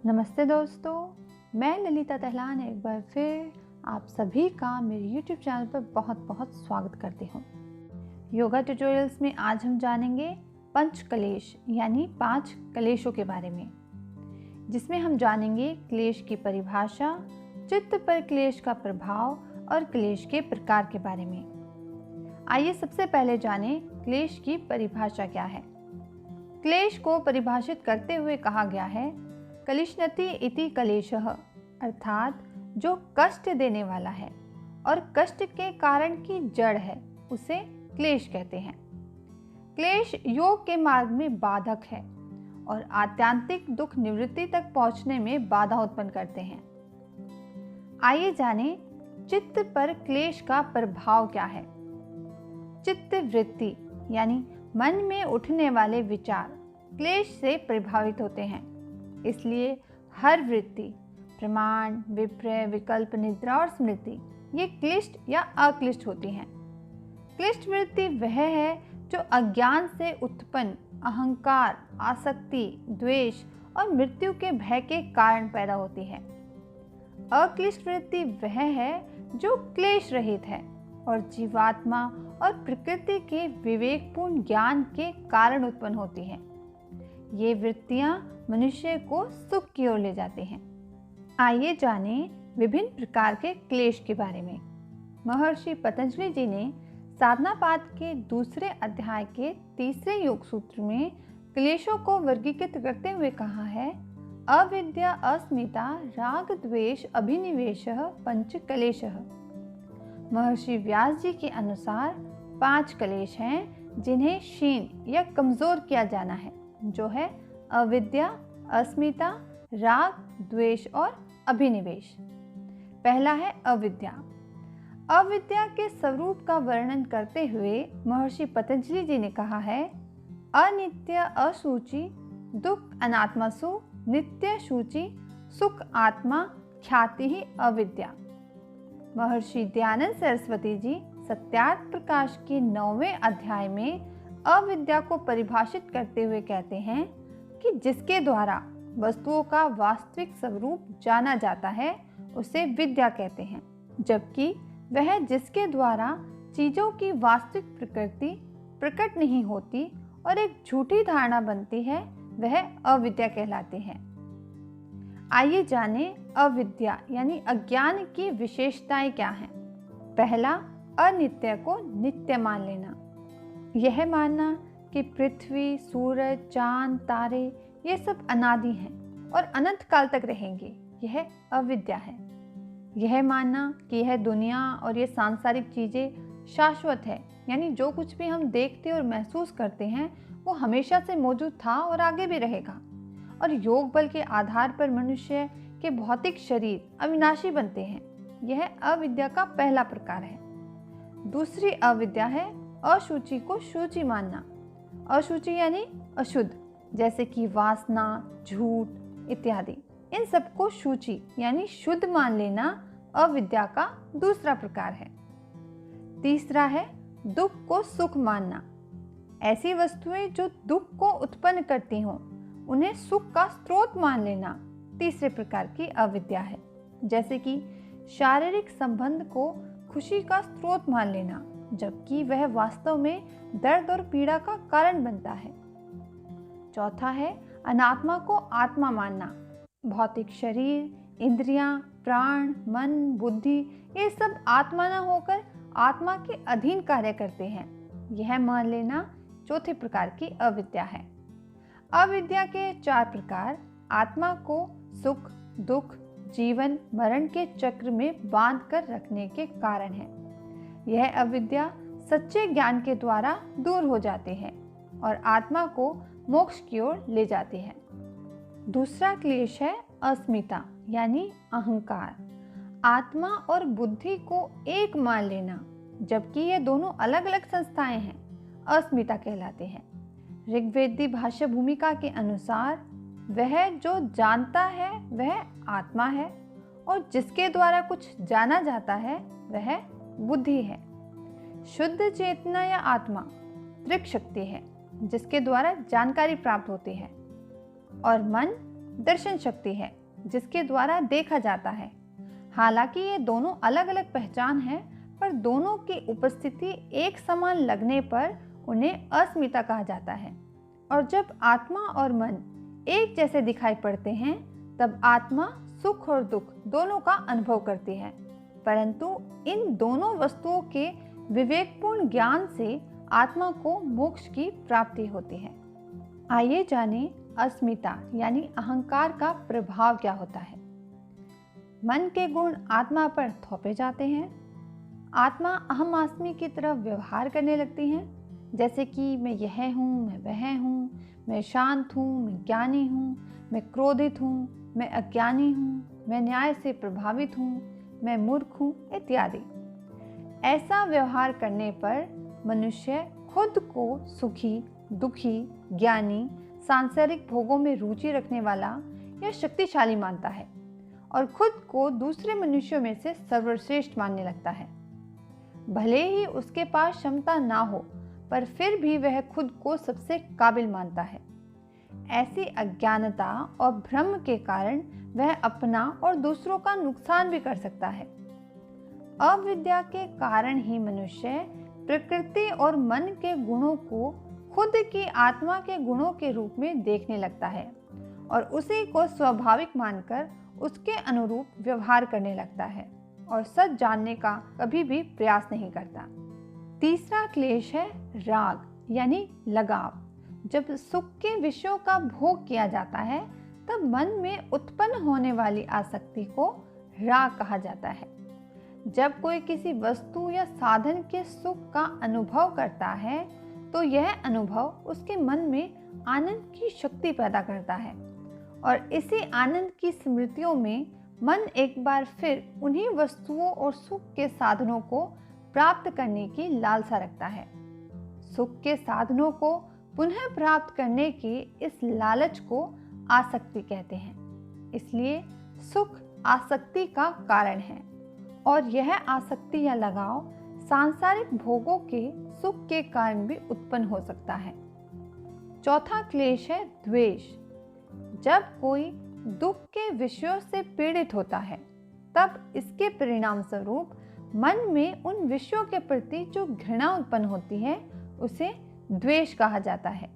नमस्ते दोस्तों, मैं ललिता तहलान एक बार फिर आप सभी का मेरे YouTube चैनल पर बहुत बहुत स्वागत करती हूँ। योगा ट्यूटोरियल्स में आज हम जानेंगे पंच क्लेश यानी 5 क्लेशों के बारे में, जिसमें हम जानेंगे क्लेश की परिभाषा, चित्त पर क्लेश का प्रभाव और क्लेश के प्रकार के बारे में। आइए सबसे पहले जानें क्लेश की परिभाषा क्या है। क्लेश को परिभाषित करते हुए कहा गया है क्लिश्नति इति क्लेशः, अर्थात जो कष्ट देने वाला है और कष्ट के कारण की जड़ है उसे क्लेश कहते हैं। क्लेश योग के मार्ग में बाधक है और आत्यांतिक दुख निवृत्ति तक पहुंचने में बाधा उत्पन्न करते हैं। आइए जानें चित्त पर क्लेश का प्रभाव क्या है। चित्त वृत्ति यानी मन में उठने वाले विचार क्लेश से प्रभावित होते हैं। इसलिए हर वृत्ति, प्रमाण, विपर्य, विकल्प, निद्रा और स्मृति ये क्लिष्ट या अक्लिष्ट होती हैं। क्लिष्ट वृत्ति वह है जो अज्ञान से उत्पन्न अहंकार, आसक्ति, द्वेष और मृत्यु के भय के कारण पैदा होती है। अक्लिष्ट वृत्ति वह है जो क्लेश रहित है और जीवात्मा और प्रकृति के विवेकपूर्ण ज्ञान के कारण उत्पन्न होती है। ये वृत्तियां मनुष्य को सुख की ओर ले जाते हैं। आइए जानें विभिन्न प्रकार के क्लेश के बारे में। महर्षि पतंजलि जी ने साधनापाद के दूसरे अध्याय के तीसरे योग सूत्र में क्लेशों को वर्गीकृत करते हुए कहा है अविद्या, अस्मिता, राग, द्वेष, अभिनिवेशः पंच क्लेशः। महर्षि व्यास जी के अनुसार 5 क्लेश हैं जिन्हें क्षीण या कमजोर किया जाना है, जो है अविद्या, अस्मिता, राग, द्वेष और अभिनिवेश। पहला है अविद्या। अविद्या के स्वरूप का वर्णन करते हुए महर्षि पतंजलि जी ने कहा है अनित्य अशुचि दुख अनात्मसु नित्य शुचि सुख आत्मा ख्याति ही अविद्या। महर्षि दयानंद सरस्वती जी सत्यार्थ प्रकाश के 9वें अध्याय में अविद्या को परिभाषित करते हुए कहते हैं कि जिसके द्वारा वस्तुओं का वास्तविक स्वरूप जाना जाता है उसे विद्या कहते हैं, जबकि वह जिसके द्वारा चीजों की वास्तविक प्रकृति प्रकट नहीं होती और एक झूठी धारणा बनती है वह अविद्या कहलाती है। आइए जानें अविद्या यानी अज्ञान की विशेषताएं क्या हैं। पहला, अनित्य को नित्य मान लेना। यह मानना कि पृथ्वी, सूरज, चांद, तारे ये सब अनादि हैं और अनंत काल तक रहेंगे, यह अविद्या है। यह मानना कि यह दुनिया और ये सांसारिक चीज़ें शाश्वत है, यानी जो कुछ भी हम देखते और महसूस करते हैं वो हमेशा से मौजूद था और आगे भी रहेगा, और योग बल के आधार पर मनुष्य के भौतिक शरीर अविनाशी बनते हैं। यह अविद्या का पहला प्रकार है। दूसरी अविद्या है अशुचि को शुचि मानना। अशुचि यानी अशुद्ध, जैसे कि वासना, झूठ इत्यादि, इन सबको शुचि यानी शुद्ध मान लेना अविद्या का दूसरा प्रकार है। तीसरा है दुख को सुख मानना। ऐसी वस्तुएं जो दुख को उत्पन्न करती हों उन्हें सुख का स्रोत मान लेना तीसरे प्रकार की अविद्या है, जैसे कि शारीरिक संबंध को खुशी का स्रोत मान लेना, जबकि वह वास्तव में दर्द और पीड़ा का कारण बनता है। चौथा है अनात्मा को आत्मा मानना। भौतिक शरीर, इंद्रियां, प्राण, मन, बुद्धि ये सब आत्मा न होकर आत्मा के अधीन कार्य करते हैं, यह मान लेना चौथे प्रकार की अविद्या है। अविद्या के 4 प्रकार आत्मा को सुख, दुख, जीवन, मरण के चक्र में बांध कर रखने के कारण है। यह अविद्या सच्चे ज्ञान के द्वारा दूर हो जाते हैं और आत्मा को मोक्ष की ओर ले जाती है। दूसरा क्लेश है अस्मिता यानी अहंकार। आत्मा और बुद्धि को एक मान लेना, जबकि ये दोनों अलग अलग संस्थाएं हैं, अस्मिता कहलाते हैं। ऋग्वेदी भाष्य भूमिका के अनुसार वह जो जानता है वह आत्मा है और जिसके द्वारा कुछ जाना जाता है वह बुद्धि है। शुद्ध चेतना या आत्मा दृक् शक्ति है जिसके द्वारा जानकारी प्राप्त होती है, और मन दर्शन शक्ति है जिसके द्वारा देखा जाता है। हालांकि ये दोनों अलग अलग पहचान है, पर दोनों की उपस्थिति एक समान लगने पर उन्हें अस्मिता कहा जाता है। और जब आत्मा और मन एक जैसे दिखाई पड़ते हैं तब आत्मा सुख और दुख दोनों का अनुभव करती है, परंतु इन दोनों वस्तुओं के विवेकपूर्ण ज्ञान से आत्मा को मोक्ष की प्राप्ति होती है। आइए जानें अस्मिता यानी अहंकार का प्रभाव क्या होता है। मन के गुण आत्मा पर थोपे जाते हैं। आत्मा अहम आस्मी की तरफ व्यवहार करने लगती है, जैसे कि मैं यह हूँ, मैं वह हूँ, मैं शांत हूँ, मैं ज्ञानी हूँ, मैं क्रोधित हूँ, मैं अज्ञानी हूँ, मैं न्याय से प्रभावित हूँ, मैं मूर्ख हूँ इत्यादि। ऐसा व्यवहार करने पर मनुष्य खुद को सुखी, दुखी, ज्ञानी, सांसारिक भोगों में रुचि रखने वाला या शक्तिशाली मानता है और खुद को दूसरे मनुष्यों में से सर्वश्रेष्ठ मानने लगता है। भले ही उसके पास क्षमता ना हो, पर फिर भी वह खुद को सबसे काबिल मानता है। ऐसी अज्ञानता और भ्रम के कारण वह अपना और दूसरों का नुकसान भी कर सकता है। अविद्या के कारण ही मनुष्य प्रकृति और मन के गुणों को खुद की आत्मा के गुणों के रूप में देखने लगता है और उसी को स्वाभाविक मानकर उसके अनुरूप व्यवहार करने लगता है और सच जानने का कभी भी प्रयास नहीं करता। तीसरा क्लेश है राग यानी लगाव। जब सुख के विषयों का भोग किया जाता है तब मन में उत्पन्न होने वाली आसक्ति को राग कहा जाता है। जब कोई किसी वस्तु या साधन के सुख का अनुभव करता है तो यह अनुभव उसके मन में आनंद की शक्ति पैदा करता है और इसी आनंद की स्मृतियों में मन एक बार फिर उन्हीं वस्तुओं और सुख के साधनों को प्राप्त करने की लालसा रखता है। सुख के साधनों को पुनः प्राप्त करने की इस लालच को आसक्ति कहते हैं। इसलिए सुख आसक्ति का कारण है और यह आसक्ति या लगाव सांसारिक भोगों के सुख के कारण भी उत्पन्न हो सकता है। चौथा क्लेश है द्वेष। जब कोई दुख के विषयों से पीड़ित होता है तब इसके परिणाम स्वरूप मन में उन विषयों के प्रति जो घृणा उत्पन्न होती है उसे द्वेष कहा जाता है।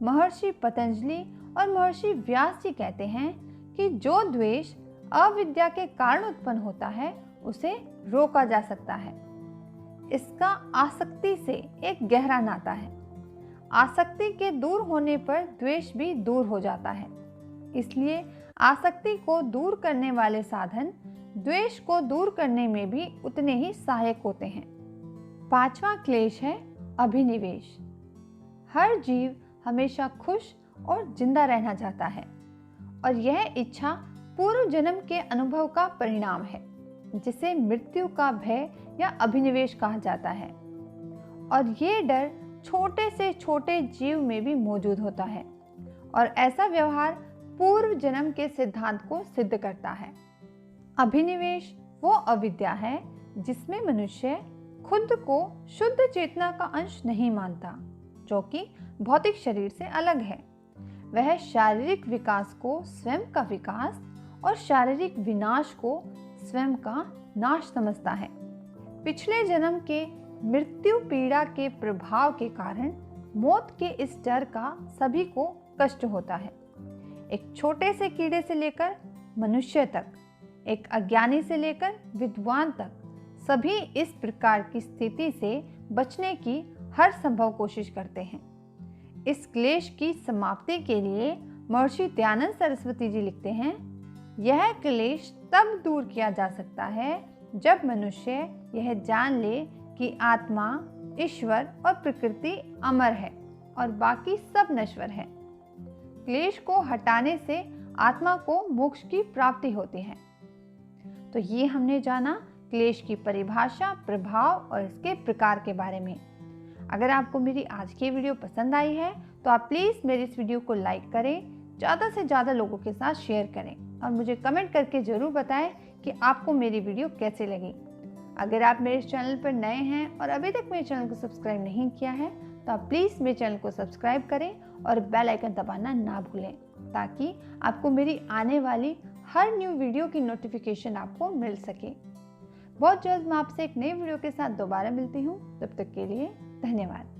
महर्षि पतंजलि और महर्षि व्यास जी कहते हैं कि जो द्वेष अविद्या के कारण उत्पन्न होता है उसे रोका जा सकता है। इसका आसक्ति से एक गहरा नाता है। आसक्ति के दूर होने पर द्वेष भी दूर हो जाता है। इसलिए आसक्ति को दूर करने वाले साधन द्वेष को दूर करने में भी उतने ही सहायक होते हैं। पांचवा क्लेश है अभिनिवेश। हर जीव हमेशा खुश और जिंदा रहना चाहता है और यह इच्छा पूर्व जन्म के अनुभव का परिणाम है, जिसे मृत्यु का भय या अभिनिवेश कहा जाता है। और ये डर छोटे से छोटे जीव में भी मौजूद होता है और ऐसा व्यवहार पूर्व जन्म के सिद्धांत को सिद्ध करता है। अभिनिवेश वो अविद्या है जिसमें मनुष्य खुद को शुद्ध चेतना का अंश नहीं मानता, जो कि भौतिक शरीर से अलग है। वह शारीरिक विकास को स्वयं का विकास और शारीरिक विनाश को स्वयं का नाश समझता है। पिछले जन्म के मृत्यु पीड़ा के प्रभाव के कारण मौत के इस डर का सभी को कष्ट होता है। एक छोटे से कीड़े से लेकर मनुष्य तक, एक अज्ञानी से लेकर विद्वान तक, सभी इस प्रकार की स्थिति से बचने की हर संभव कोशिश करते हैं। इस क्लेश की समाप्ति के लिए महर्षि दयानंद सरस्वती जी लिखते हैं, यह क्लेश तब दूर किया जा सकता है जब मनुष्य यह जान ले कि आत्मा, ईश्वर और प्रकृति अमर है और बाकी सब नश्वर है। क्लेश को हटाने से आत्मा को मोक्ष की प्राप्ति होती है। तो ये हमने जाना क्लेश की परिभाषा, प्रभाव और इसके प्रकार के बारे में। अगर आपको मेरी आज की वीडियो पसंद आई है तो आप प्लीज़ मेरी इस वीडियो को लाइक करें, ज़्यादा से ज़्यादा लोगों के साथ शेयर करें और मुझे कमेंट करके ज़रूर बताएं कि आपको मेरी वीडियो कैसे लगी। अगर आप मेरे चैनल पर नए हैं और अभी तक मेरे चैनल को सब्सक्राइब नहीं किया है तो आप प्लीज़ मेरे चैनल को सब्सक्राइब करें और बेल आइकन दबाना ना भूलें। ताकि आपको मेरी आने वाली हर न्यू वीडियो की नोटिफिकेशन आपको मिल सके। बहुत जल्द मैं आपसे एक नई वीडियो के साथ दोबारा मिलती हूँ। तब तक के लिए धन्यवाद।